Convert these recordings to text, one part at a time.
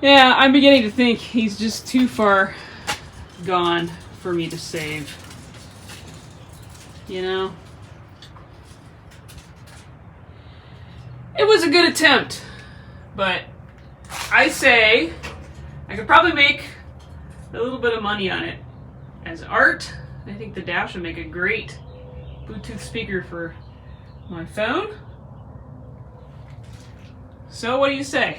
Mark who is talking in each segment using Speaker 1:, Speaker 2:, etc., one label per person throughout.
Speaker 1: Yeah, I'm beginning to think he's just too far gone for me to save. You know? It was a good attempt, but I say I could probably make a little bit of money on it. As art, I think the dash would make a great Bluetooth speaker for my phone. So what do you say?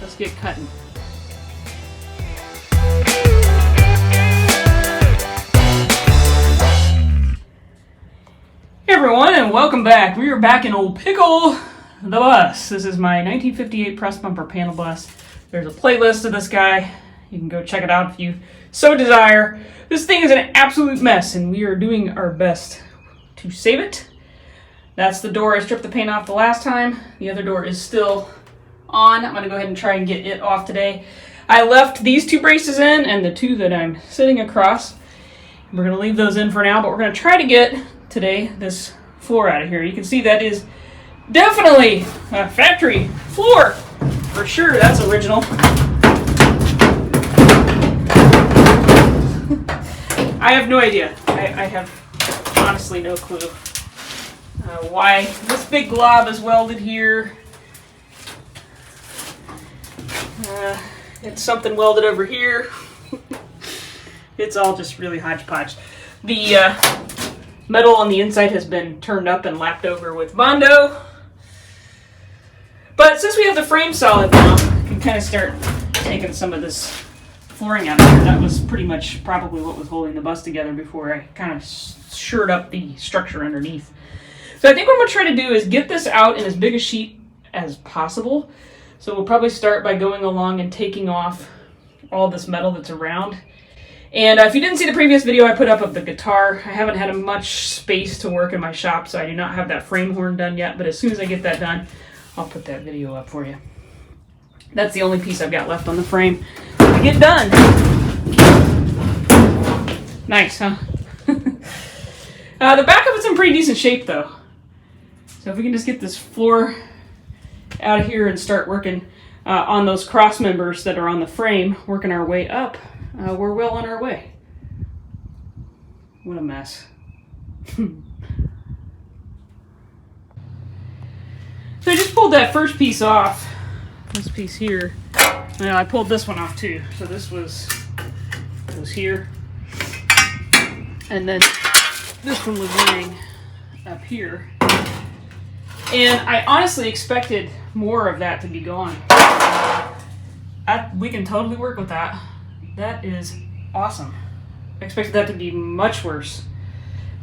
Speaker 1: Let's get cutting. Hey everyone, and welcome back. We are back in Old Pickle, the bus. This is my 1958 press bumper panel bus. There's a playlist of this guy. You can go check it out if you so desire. This thing is an absolute mess, and we are doing our best to save it. That's the door I stripped the paint off the last time. The other door is still on. I'm going to go ahead and try and get it off today. I left these two braces in and the two that I'm sitting across. We're going to leave those in for now, but we're going to try to get today this floor out of here. You can see that is definitely a factory floor. For sure, that's original. I have no idea. I have honestly no clue why this big glob is welded here. It's something welded over here. It's all just really hodgepodge. The metal on the inside has been turned up and lapped over with Bondo. But since we have the frame solid now, I can kind of start taking some of this flooring out of here. That was pretty much probably what was holding the bus together before I kind of shored up the structure underneath. So I think what I'm going to try to do is get this out in as big a sheet as possible. So we'll probably start by going along and taking off all this metal that's around. And if you didn't see the previous video I put up of the guitar, I haven't had much space to work in my shop, so I do not have that frame horn done yet. But as soon as I get that done, I'll put that video up for you. That's the only piece I've got left on the frame to get done. Nice, huh? The back of it's in pretty decent shape, though. So if we can just get this floor out of here and start working on those cross members that are on the frame, working our way up, we're well on our way. What a mess. So I just pulled that first piece off. This piece here. Now I pulled this one off too. So this was here. And then this one was laying up here. And I honestly expected more of that to be gone. We can totally work with that. That is awesome. I expected that to be much worse.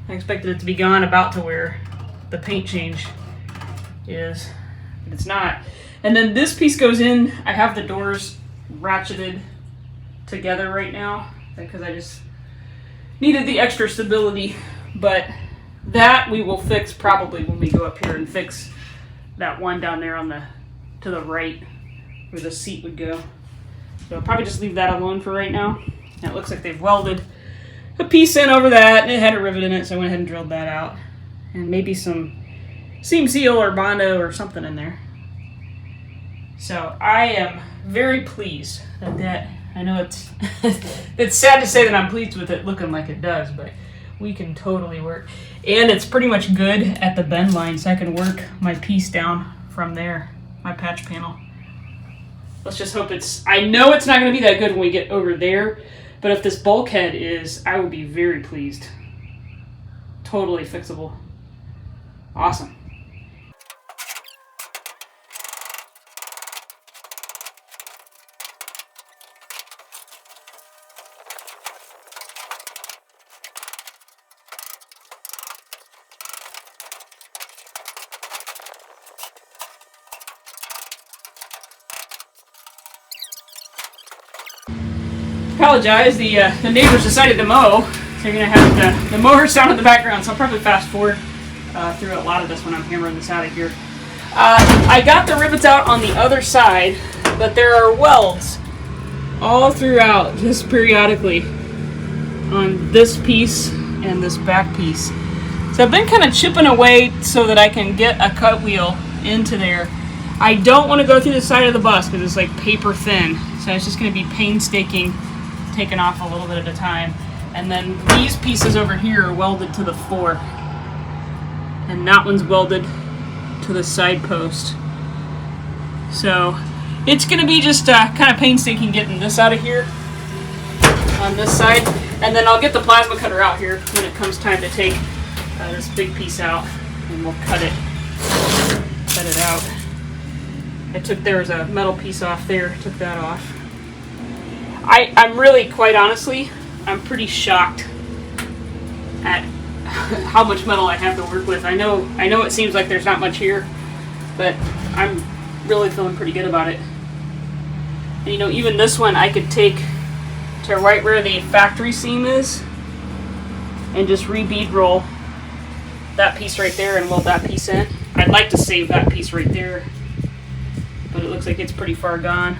Speaker 1: I expected it to be gone about to where the paint change is, but it's not. And then this piece goes in. I have the doors ratcheted together right now because I just needed the extra stability, but that we will fix probably when we go up here and fix that one down there to the right where the seat would go. So I'll probably just leave that alone for right now. And it looks like they've welded a piece in over that, and it had a rivet in it, so I went ahead and drilled that out. And maybe some seam seal or Bondo or something in there. So I am very pleased that I know it's it's sad to say that I'm pleased with it looking like it does, but we can totally work. And it's pretty much good at the bend line, so I can work my piece down from there, my patch panel. Let's just hope I know it's not going to be that good when we get over there, but if this bulkhead is, I will be very pleased. Totally fixable. Awesome. Apologize, the neighbors decided to mow, so you're going to have the mower sound in the background, so I'll probably fast forward through a lot of this when I'm hammering this out of here. I got the rivets out on the other side, but there are welds all throughout, just periodically, on this piece and this back piece. So I've been kind of chipping away so that I can get a cut wheel into there. I don't want to go through the side of the bus because it's like paper thin. So it's just going to be painstaking, taking off a little bit at a time. And then these pieces over here are welded to the floor. And that one's welded to the side post. So it's going to be just kind of painstaking getting this out of here on this side. And then I'll get the plasma cutter out here when it comes time to take this big piece out. And we'll cut it out. There was a metal piece off there, took that off. I'm really, quite honestly, I'm pretty shocked at how much metal I have to work with. I know it seems like there's not much here, but I'm really feeling pretty good about it. And you know, even this one I could take to right where the factory seam is and just re-bead roll that piece right there and weld that piece in. I'd like to save that piece right there, but it looks like it's pretty far gone.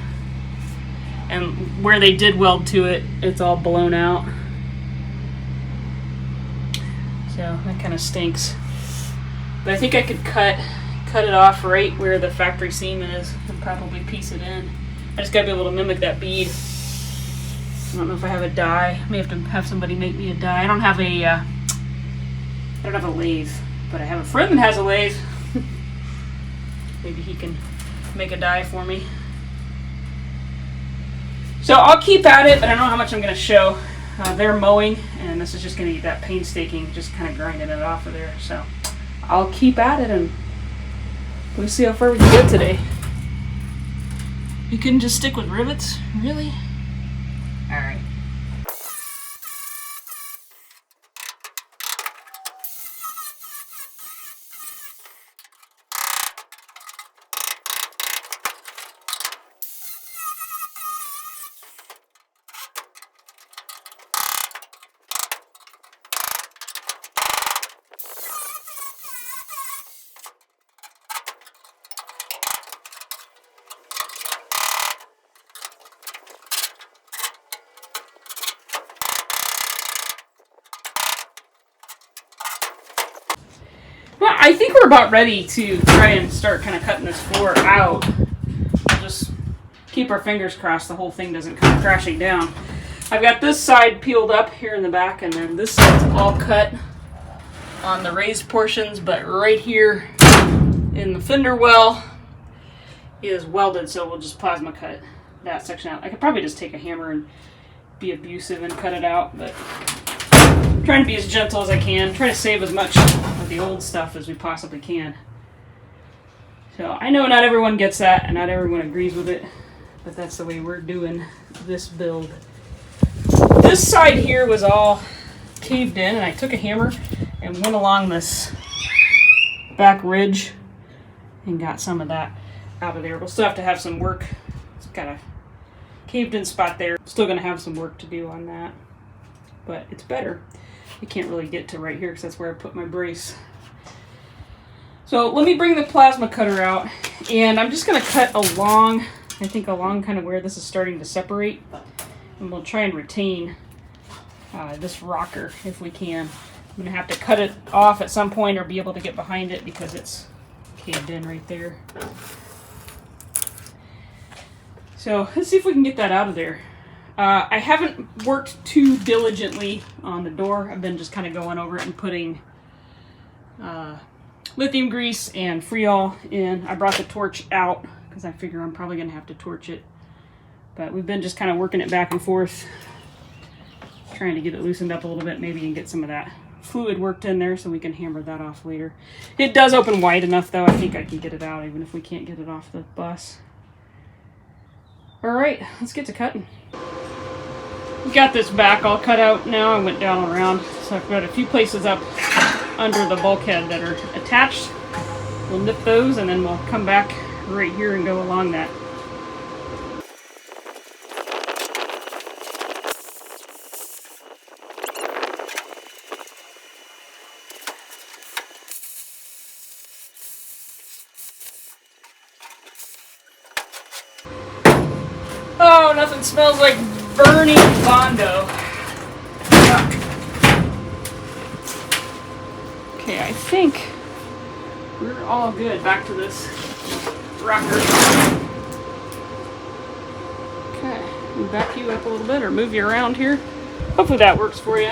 Speaker 1: And where they did weld to it, it's all blown out. So that kind of stinks. But I think I could cut it off right where the factory seam is and probably piece it in. I just gotta be able to mimic that bead. I don't know if I have a die. I may have to have somebody make me a die. I don't have a lathe, but I have a friend that has a lathe. Maybe he can make a die for me. So I'll keep at it, but I don't know how much I'm going to show. They're mowing, and this is just going to be that painstaking, just kind of grinding it off of there. So I'll keep at it, and we'll see how far we can get today. You couldn't just stick with rivets? Really? All right. Well, I think we're about ready to try and start kind of cutting this floor out. We'll just keep our fingers crossed the whole thing doesn't come crashing down. I've got this side peeled up here in the back, and then this side's all cut on the raised portions, but right here in the fender well is welded, so we'll just plasma cut that section out. I could probably just take a hammer and be abusive and cut it out, but I'm trying to be as gentle as I can, try to save as much of the old stuff as we possibly can. So I know not everyone gets that and not everyone agrees with it, but that's the way we're doing this build. This side here was all caved in, and I took a hammer and went along this back ridge and got some of that out of there. We'll still have to have some work. It's got a caved in spot there. Still going to have some work to do on that, but it's better. I can't really get to right here because that's where I put my brace. So let me bring the plasma cutter out, and I'm just going to cut along, I think along kind of where this is starting to separate, and we'll try and retain this rocker if we can. I'm going to have to cut it off at some point or be able to get behind it because it's caved in right there. So let's see if we can get that out of there. I haven't worked too diligently on the door. I've been just kind of going over it and putting lithium grease and Freol in. I brought the torch out because I figure I'm probably going to have to torch it. But we've been just kind of working it back and forth, trying to get it loosened up a little bit, maybe and get some of that fluid worked in there so we can hammer that off later. It does open wide enough though. I think I can get it out even if we can't get it off the bus. All right, let's get to cutting. We got this back all cut out now. I went down and around, so I've got a few places up under the bulkhead that are attached. We'll nip those and then we'll come back right here and go along that. Oh, nothing smells like burning Bondo. Yuck. Okay, I think we're all good. Back to this rocker. Okay, back you up a little bit or move you around here. Hopefully that works for you.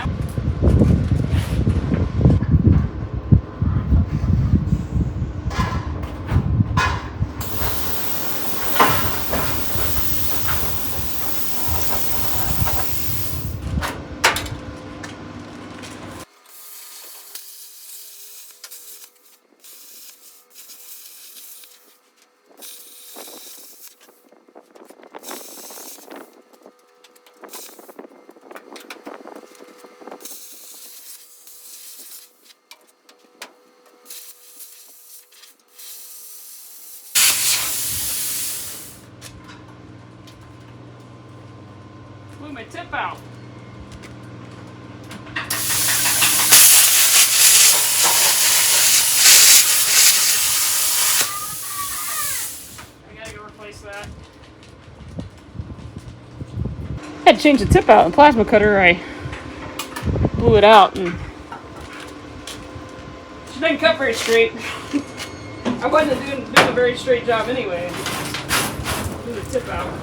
Speaker 1: Blew my tip out. I gotta go replace that. Had to change the tip out. The plasma cutter, I blew it out and she didn't cut very straight. I wasn't doing a very straight job anyway. Blew the tip out.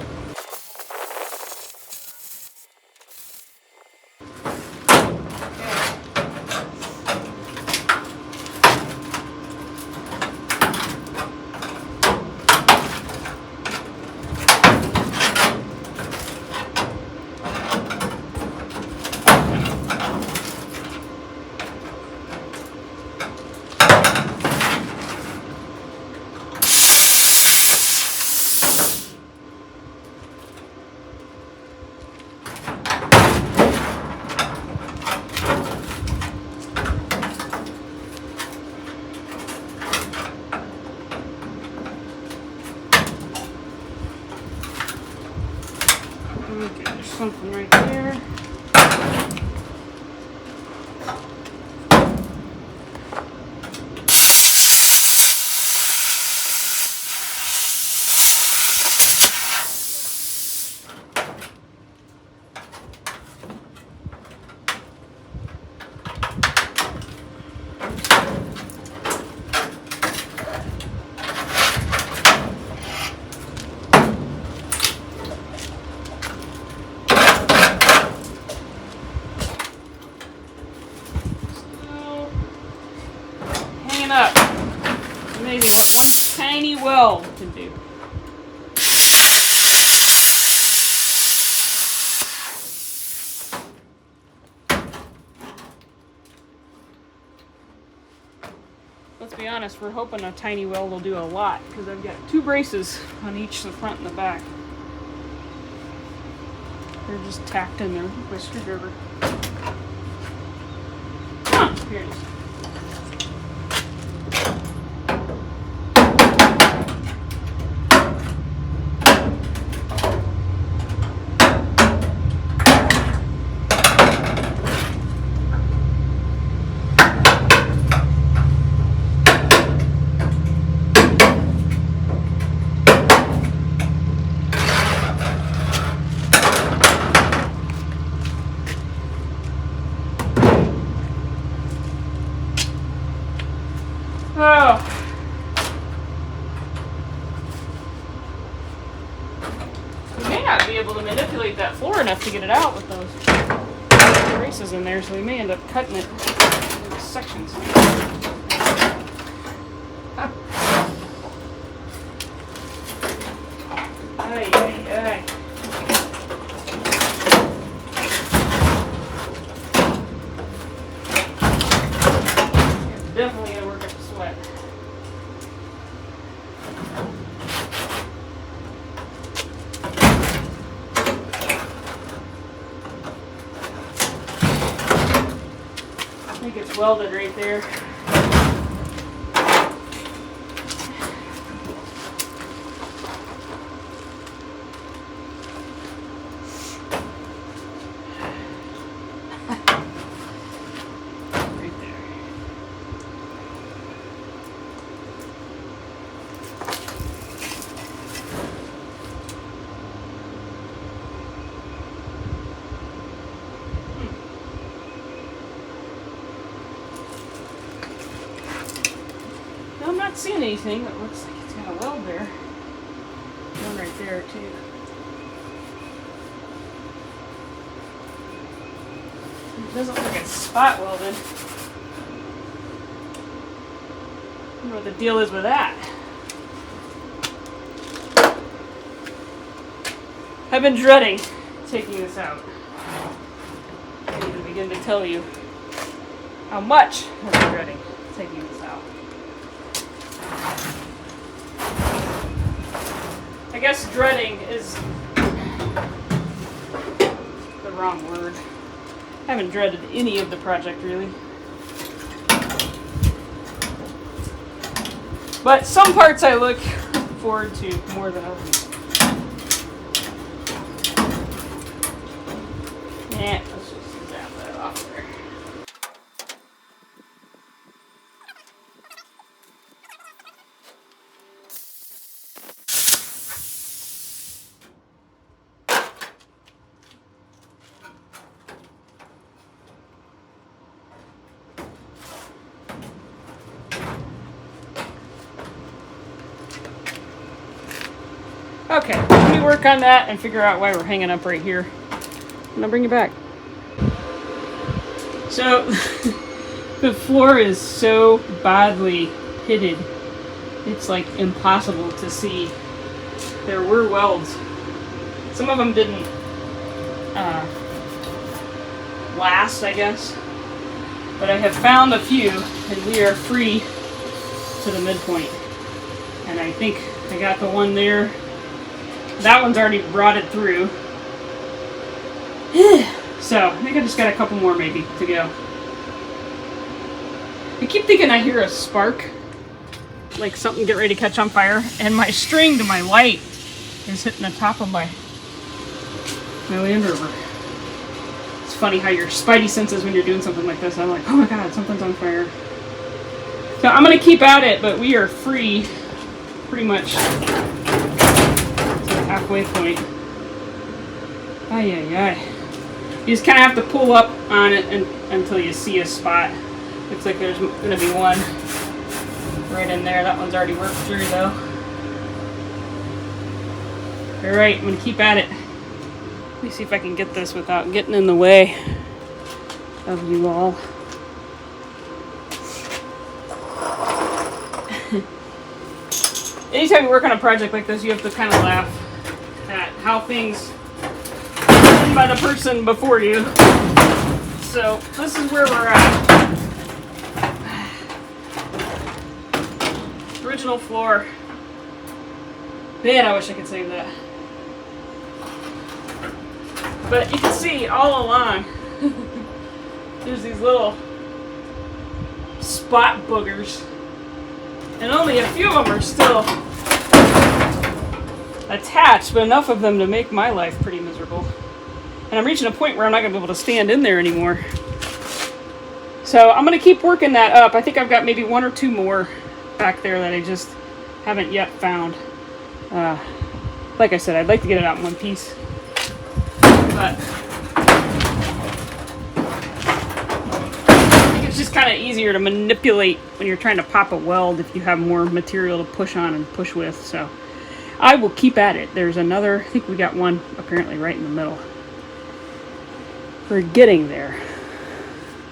Speaker 1: Okay, there's something right there. Up. It's amazing what one tiny weld can do. Let's be honest, we're hoping a tiny weld will do a lot because I've got 2 braces on each, the front and the back. They're just tacked in there with my screwdriver. Here it is. Oh. We may not be able to manipulate that floor enough to get it out with those braces in there, so we may end up cutting it into sections. Ay, ay, ay. Definitely gonna work up the sweat. I think it's welded right there. I'm not seeing anything that looks like it's got a weld there. right there too. It doesn't look like it's spot welded. I don't know what the deal is with that. I've been dreading taking this out. I can't even begin to tell you how much I've been dreading taking this out. I guess dreading is the wrong word. I haven't dreaded any of the project really. But some parts I look forward to more than others. Yeah, let's just zap that off there. Okay, let me work on that and figure out why we're hanging up right here. And I'll bring you back. So, the floor is so badly pitted, it's like impossible to see. There were welds. Some of them didn't last, I guess. But I have found a few, and we are free to the midpoint. And I think I got the one there. That one's already rotted through. So, I think I just got a couple more maybe to go. I keep thinking I hear a spark, like something get ready to catch on fire, and my string to my light is hitting the top of my Land Rover. It's funny how your spidey senses when you're doing something like this. I'm like, oh my god, something's on fire. So I'm going to keep at it, but we are free pretty much to the halfway point. Ay, ay, ay. You just kind of have to pull up on it until you see a spot. Looks like there's going to be one right in there. That one's already worked through though. Alright, I'm going to keep at it. Let me see if I can get this without getting in the way of you all. Anytime you work on a project like this, you have to kind of laugh at how things done by the person before you. So this is where we're at. Original floor. Man, I wish I could save that. But you can see all along, there's these little spot boogers. And only a few of them are still attached, but enough of them to make my life pretty miserable. And I'm reaching a point where I'm not going to be able to stand in there anymore. So I'm going to keep working that up. I think I've got maybe one or two more back there that I just haven't yet found. Like I said, I'd like to get it out in one piece. But I think it's just kind of easier to manipulate when you're trying to pop a weld if you have more material to push on and push with. So I will keep at it. There's another, I think we got one apparently right in the middle. We're getting there,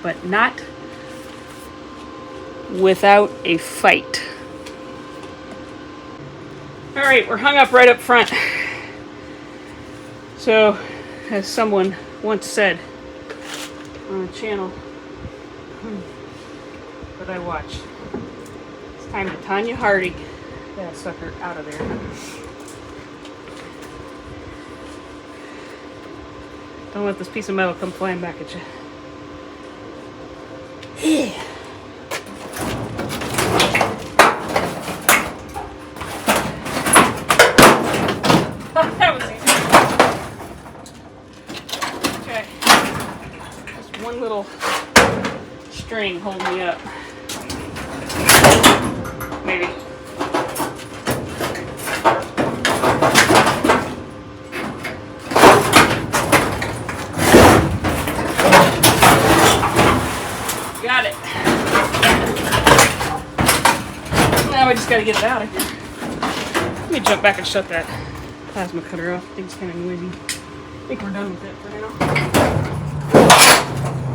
Speaker 1: but not without a fight. All right, we're hung up right up front. So, as someone once said on a channel that I watch, it's time to Tanya Harding that sucker out of there. Don't let this piece of metal come flying back at you. That was easy. Okay. Just one little string holding me up. Maybe. Got it. Now I just gotta get it out of here. Let me jump back and shut that plasma cutter off. I think it's kind of noisy. I think we're done with it for now.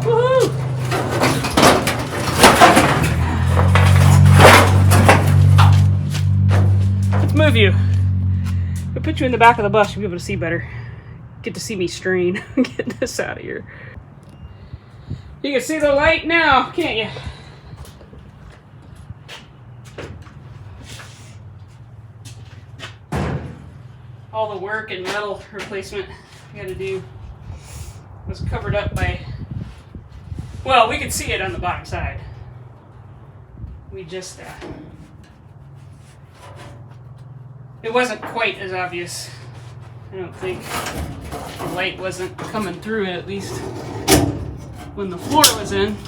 Speaker 1: Woohoo! Let's move you. We'll put you in the back of the bus. You'll be able to see better. Get to see me strain. Get this out of here. You can see the light now, can't you? All the work and metal replacement I had to do was covered up by, well, we could see it on the bottom side. We just, it wasn't quite as obvious. I don't think the light wasn't coming through it, at least when the floor was in.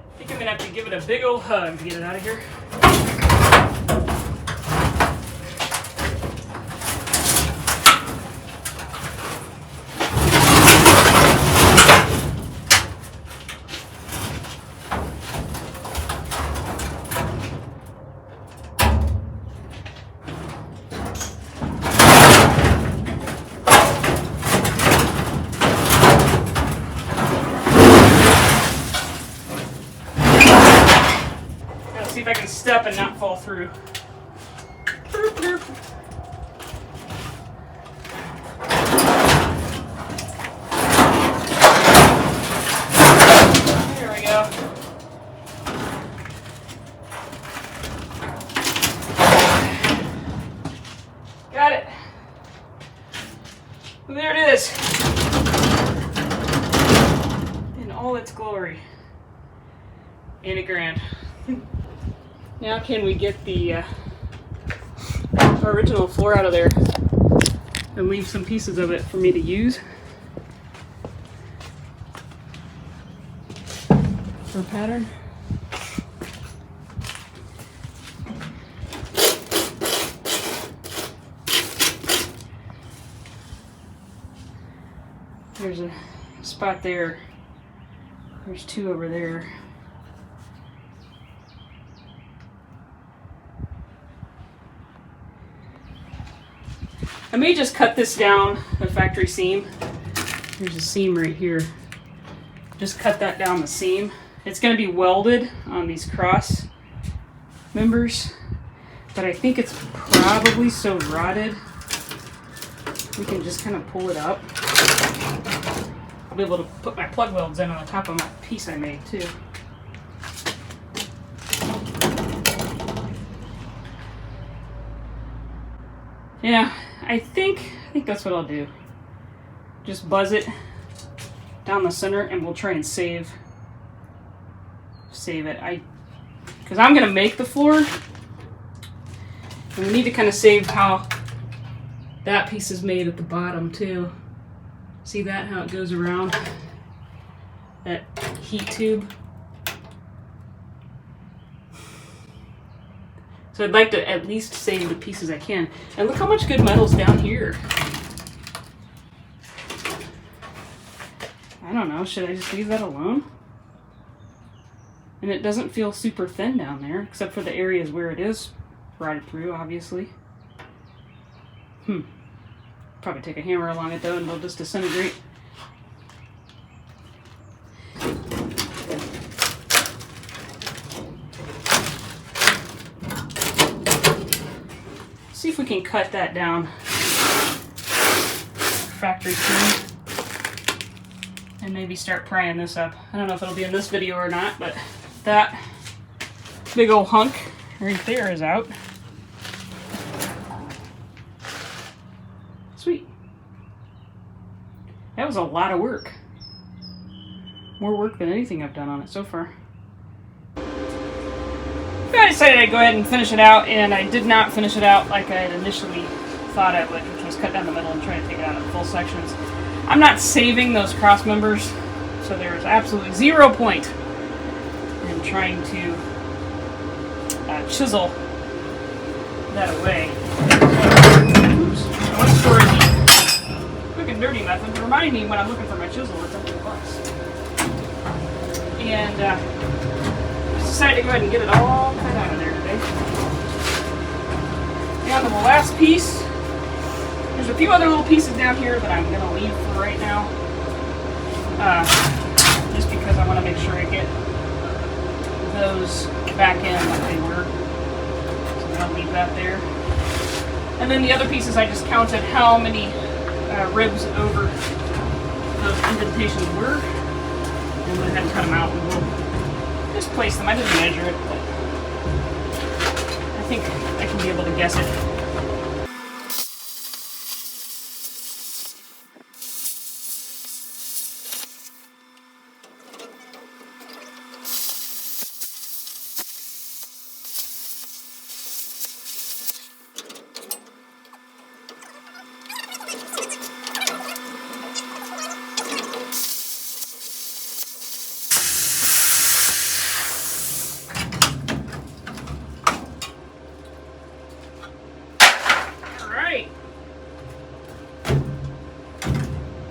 Speaker 1: I think I'm gonna have to give it a big old hug to get it out of here. See if I can step and not fall through. There we go. Got it. Well, there it is. In all its glory. Ain't it grand? Now can we get the original floor out of there and leave some pieces of it for me to use for a pattern? There's a spot there. There's two over there. I may just cut this down the factory seam. There's a seam right here. Just cut that down the seam. It's going to be welded on these cross members, but I think it's probably so rotted we can just kind of pull it up. I'll be able to put my plug welds in on the top of my piece I made too. Yeah, I think that's what I'll do. Just buzz it down the center and we'll try and save it. Because I'm gonna make the floor, and we need to kind of save how that piece is made at the bottom too. See that, how it goes around that heat tube? So I'd like to at least save the pieces I can. And look how much good metal's down here. I don't know, should I just leave that alone? And it doesn't feel super thin down there, except for the areas where it is rotted through, obviously. Probably take a hammer along it though and it'll just disintegrate. See if we can cut that down factory seam and maybe start prying this up. I don't know if it'll be in this video or not, but that big old hunk right there is out. Sweet. That was a lot of work. More work than anything I've done on it so far. I decided I'd go ahead and finish it out, and I did not finish it out like I had initially thought I would, which was cut down the middle and try to take it out in full sections. I'm not saving those cross members, so there's absolutely 0 point in trying to chisel that away. Oops. I went for the quick and dirty method. Remind me when I'm looking for my chisel, it's under the bus. And just decided to go ahead and get it all cut out of there today. Down to the last piece. There's a few other little pieces down here that I'm going to leave for right now. Just because I want to make sure I get those back in like they were. So I'll leave that there. And then the other pieces, I just counted how many ribs over those indentations were. And went ahead and cut them out, and we'll just place them. I didn't measure it, but I think I can be able to guess it.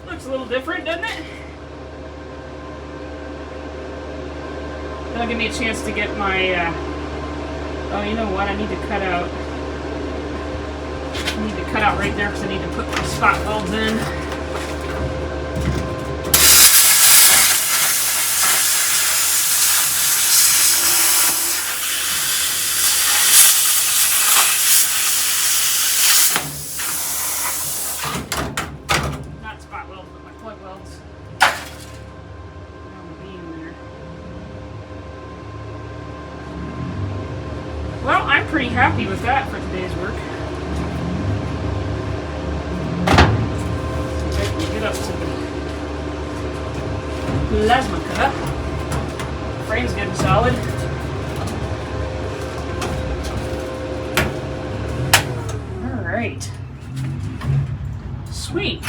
Speaker 1: Looks a little different, doesn't it? That'll give me a chance to get my, oh, you know what, I need to cut out right there because I need to put my spot welds in. Well, I'm pretty happy with that for today's work. See if I can get up to the plasma cutter. Frame's getting solid. Alright. Sweet.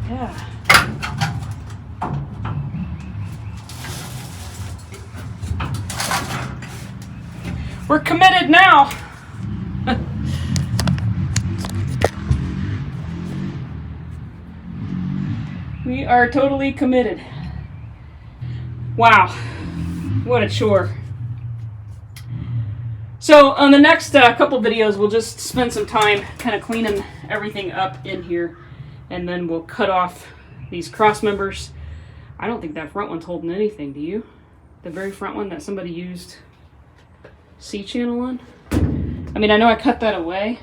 Speaker 1: Yeah. We're committed now. We are totally committed. Wow, what a chore. So on the next couple videos, we'll just spend some time kind of cleaning everything up in here, and then we'll cut off these cross members. I don't think that front one's holding anything, do you? The very front one that somebody used C-channel on? I mean, I know I cut that away.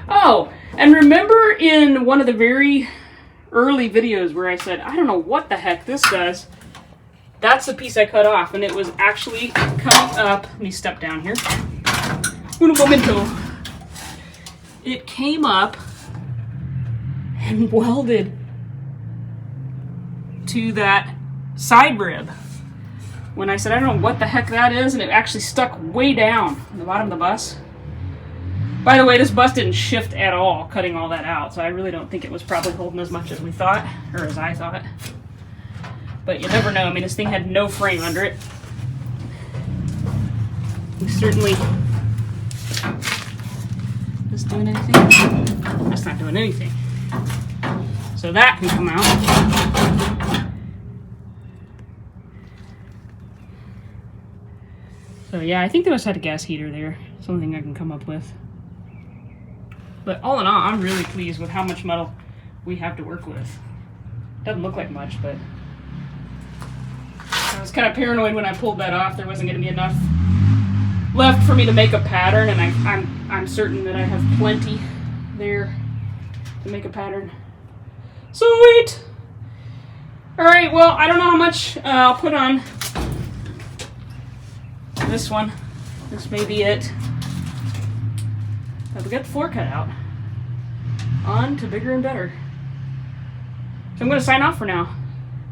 Speaker 1: Oh, and remember in one of the very early videos where I said, I don't know what the heck this does. That's the piece I cut off, and it was actually coming up. Let me step down here. Un momento. It came up and welded to that side rib. When I said, I don't know what the heck that is, and it actually stuck way down on the bottom of the bus. By the way, this bus didn't shift at all, cutting all that out, so I really don't think it was probably holding as much as we thought, or as I thought. But you never know. I mean, this thing had no frame under it. We certainly... Is this doing anything? That's not doing anything. So that can come out. So yeah, I think they must have had a gas heater there. Something I can come up with. But all in all, I'm really pleased with how much metal we have to work with. Doesn't look like much, but I was kind of paranoid when I pulled that off. There wasn't going to be enough left for me to make a pattern, and I'm certain that I have plenty there to make a pattern. Sweet! Alright, well, I don't know how much I'll put on this one. This may be it. But we got the floor cut out. On to bigger and better. So I'm going to sign off for now.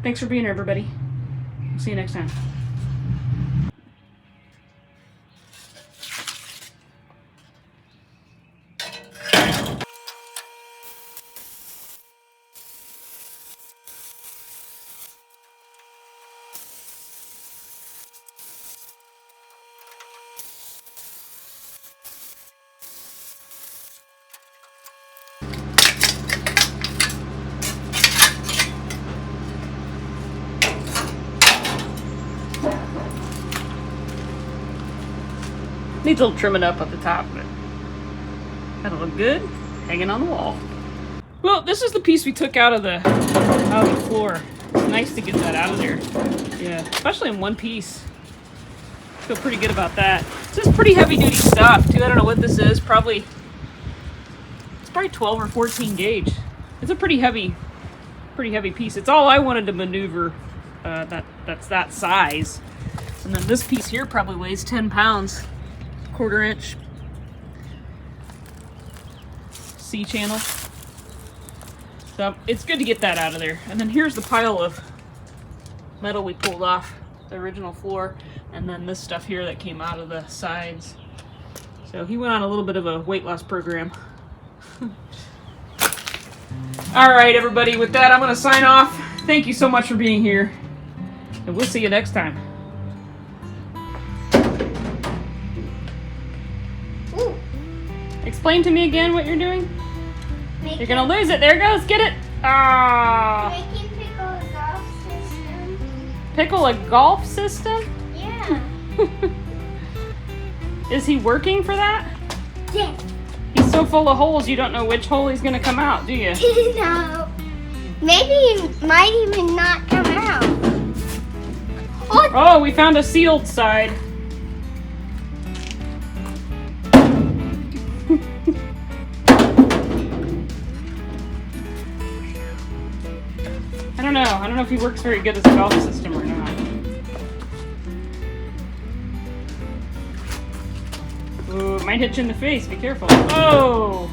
Speaker 1: Thanks for being here, everybody. See you next time. Needs a little trimming up at the top, but that'll look good hanging on the wall. Well, this is the piece we took out of the floor. It's nice to get that out of there. Yeah, especially in one piece. Feel pretty good about that. This is pretty heavy duty stuff too. I don't know what this is. It's probably 12 or 14 gauge. It's a pretty heavy piece. It's all I wanted to maneuver. That's that size. And then this piece here probably weighs 10 pounds. 1/4 inch C channel. So it's good to get that out of there. And then here's the pile of metal we pulled off the original floor. And then this stuff here that came out of the sides. So he went on a little bit of a weight loss program. All right, everybody, with that, I'm going to sign off. Thank you so much for being here. And we'll see you next time.
Speaker 2: Ooh.
Speaker 1: Explain to me again what you're doing. You're going to lose it. There it goes. Get it. Ah.
Speaker 2: Making pickle a golf system.
Speaker 1: Pickle a golf system?
Speaker 2: Yeah.
Speaker 1: Is he working for that?
Speaker 2: Yes.
Speaker 1: He's so full of holes, you don't know which hole he's going to come out, do you?
Speaker 2: No. Maybe it might even not come out.
Speaker 1: Oh, we found a sealed side. I don't know. I don't know if he works very good as a golf system or not. Ooh, it might hit you in the face. Be careful. Oh!